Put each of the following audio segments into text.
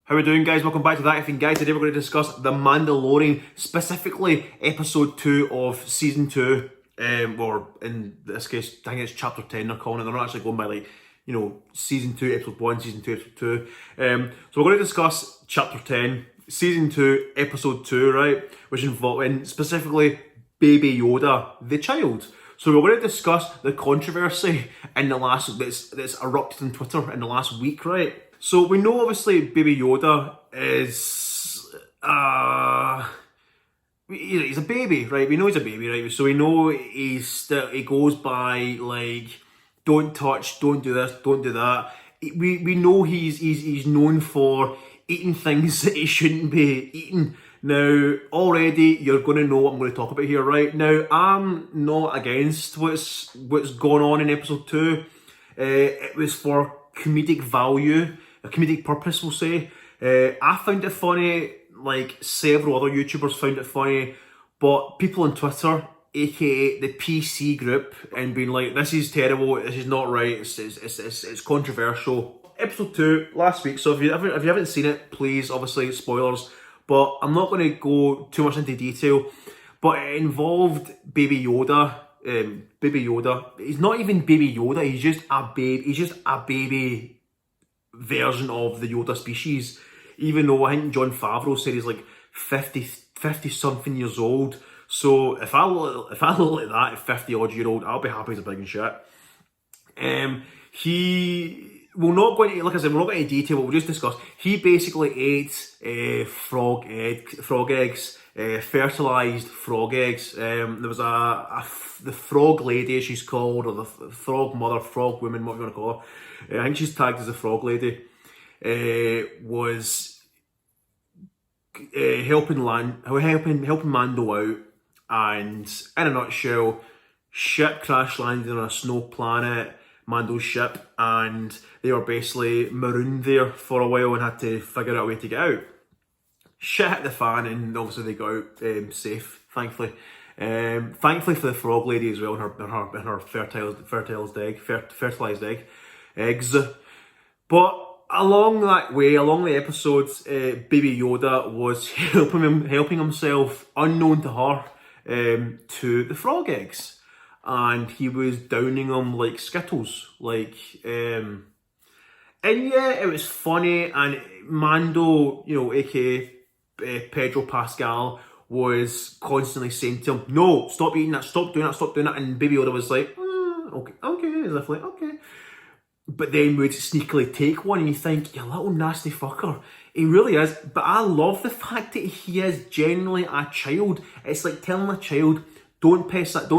How are we doing, guys? Welcome back to That Effing Guys. Today we're going to discuss The Mandalorian, specifically episode 2 of season 2, or in this case, I think it's chapter 10 they're calling it. They're not actually going by season 2, episode 1, season 2, episode 2. So we're going to discuss chapter 10, season 2, episode 2, right? Which involving specifically Baby Yoda, the child. So we're going to discuss the controversy in the last that's erupted on Twitter in the last week, right? So we know obviously Baby Yoda is he's a baby, right? We know he's a baby, right? So we know he goes by like don't touch, don't do this, don't do that. We know he's known for eating things that he shouldn't be eating. Now, already you're going to know what I'm going to talk about here, right? Now, I'm not against what's going on in episode 2. It was for comedic value, a comedic purpose, we'll say. I found it funny, like several other YouTubers found it funny, but people on Twitter, aka the PC group, and being like, this is terrible, this is not right, it's controversial. Episode 2, last week, so if you haven't seen it, please, obviously, spoilers, but I'm not going to go too much into detail, but it involved Baby Yoda. Baby Yoda, he's not even Baby Yoda, he's just a baby version of the Yoda species, even though I think John Favreau said he's like 50 something years old. So if I look like that at 50 odd year old, I'll be happy as a big and shit. We're not going to, like I said, we're not going into detail, but we'll just discuss. He basically ate frog eggs, fertilised frog eggs. There was the frog lady, she's called, or the frog mother, frog woman, what you want to call her. I think she's tagged as the frog lady. Was helping Mando out, and in a nutshell, ship crash landed on a snow planet, Mando's ship, and they were basically marooned there for a while and had to figure out a way to get out. Shit hit the fan, and obviously they got out safe, thankfully. Thankfully for the frog lady as well, and her fertilized eggs. But along that way, along the episodes, Baby Yoda was helping himself, unknown to her, to the frog eggs. And he was downing them like Skittles, and yeah, it was funny. And Mando, aka Pedro Pascal, was constantly saying to him, "No, stop eating that, stop doing that." And Baby Yoda was like, okay, as if like, okay. But then would sneakily take one, and you think, you little nasty fucker. He really is. But I love the fact that he is genuinely a child. It's like telling a child, don't press that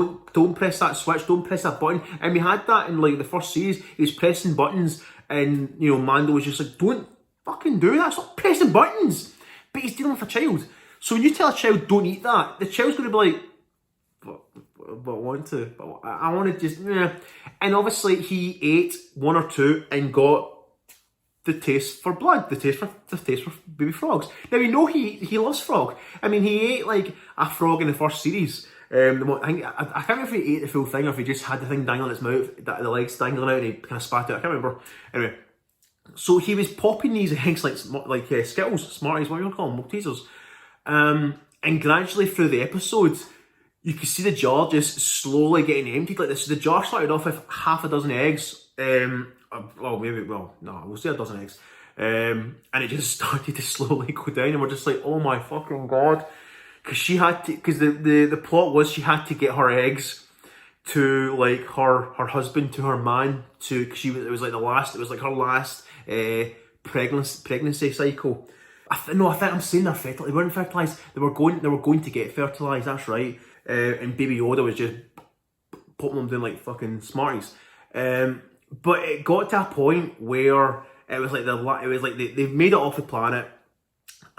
switch, don't press that button. And we had that in like the first series. He was pressing buttons, and Mando was just like, don't fucking do that, stop pressing buttons. But he's dealing with a child. So when you tell a child don't eat that, the child's gonna be like, but I want to just, yeah. And obviously he ate one or two and got the taste for blood, the taste for baby frogs. Now we know he loves frog. I mean, he ate like a frog in the first series. I can't remember if he ate the full thing or if he just had the thing dangling in his mouth, the legs dangling out, and he kind of spat it out. I can't remember. Anyway, so he was popping these eggs like Skittles, Smarties, what are you gonna call them, Maltesers. And gradually through the episodes, you could see the jar just slowly getting emptied like this. So the jar started off with half a dozen eggs, we'll say a dozen eggs, and it just started to slowly go down, and we're just like, oh my fucking god. Because the plot was she had to get her eggs to like her husband, to her man, because it was like her last pregnancy cycle. I think I'm saying they're fertilized. They weren't fertilized. They were going to get fertilized. That's right. And Baby Yoda was just putting them down like fucking Smarties. But it got to a point where it was like they've made it off the planet.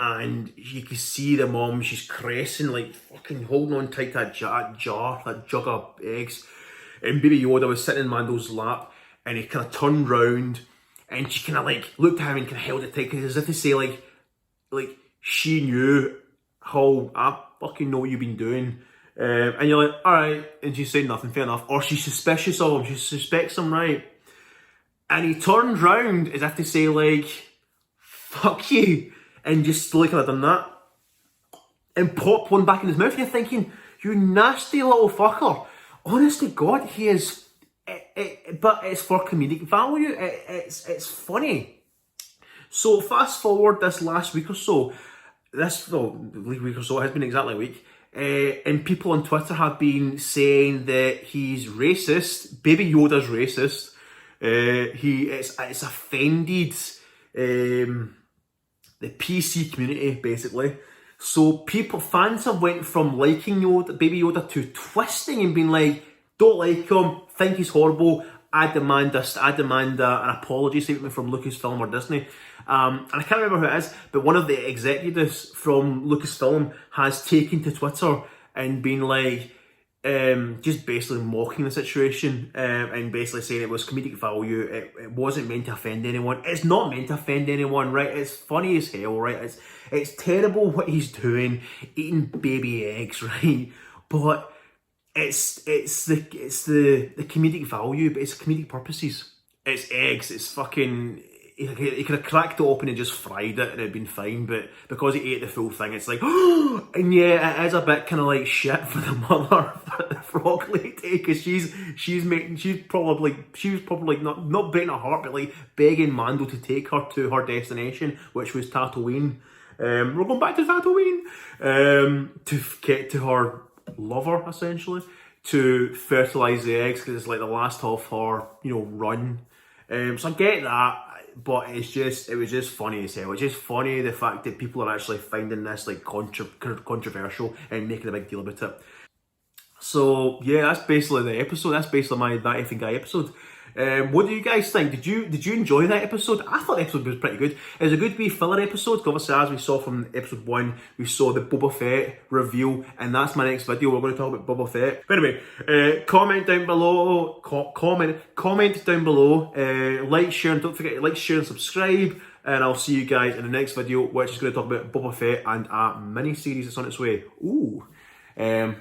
And you can see the mom, she's caressing, like fucking holding on tight to that jug of eggs. And Baby Yoda was sitting in Mando's lap, and he kind of turned round, and she kind of like looked at him and kind of held it tight, as if to say like she knew how I fucking know what you've been doing. And you're like, alright, and she's saying nothing, fair enough. Or she's suspicious of him, she suspects him, right? And he turned round as if to say like, fuck you, and just slowly kind of done that, and popped one back in his mouth, and you're thinking, you nasty little fucker. Honest to God, he is, but it's for comedic value, it's funny. So fast forward this last week or so, week or so, it has been exactly a week, and people on Twitter have been saying that he's racist, Baby Yoda's racist, it's offended the PC community, basically. So fans have went from liking Baby Yoda to twisting and being like, don't like him, think he's horrible, I demand an apology statement from Lucasfilm or Disney. And I can't remember who it is, but one of the executives from Lucasfilm has taken to Twitter and been like, just basically mocking the situation, and basically saying it was comedic value, it wasn't meant to offend anyone. It's not meant to offend anyone, right? It's funny as hell, right? It's terrible what he's doing, eating baby eggs, right? But it's the comedic value, but it's comedic purposes. It's eggs, it's fucking... He could have cracked it open and just fried it and it'd been fine, but because he ate the full thing, it's like, and yeah, it is a bit kind of like shit for the mother, the frog lady, because she was probably not breaking her heart, but like begging Mando to take her to her destination, which was Tatooine. We're going back to Tatooine, to get to her lover, essentially, to fertilise the eggs, because it's like the last of her, run. So I get that. But it was just funny as hell. It's just funny the fact that people are actually finding this like controversial and making a big deal about it. So yeah, that's basically the episode. That's basically my That Effing Guy episode. What do you guys think? Did you enjoy that episode? I thought the episode was pretty good. It was a good wee filler episode. Obviously, as we saw from episode 1, we saw the Boba Fett reveal, and that's my next video. We're going to talk about Boba Fett. But anyway, comment down below. Comment down below. Like, share, and don't forget to like, share, and subscribe. And I'll see you guys in the next video, which is going to talk about Boba Fett and a mini series that's on its way. Ooh, yeah.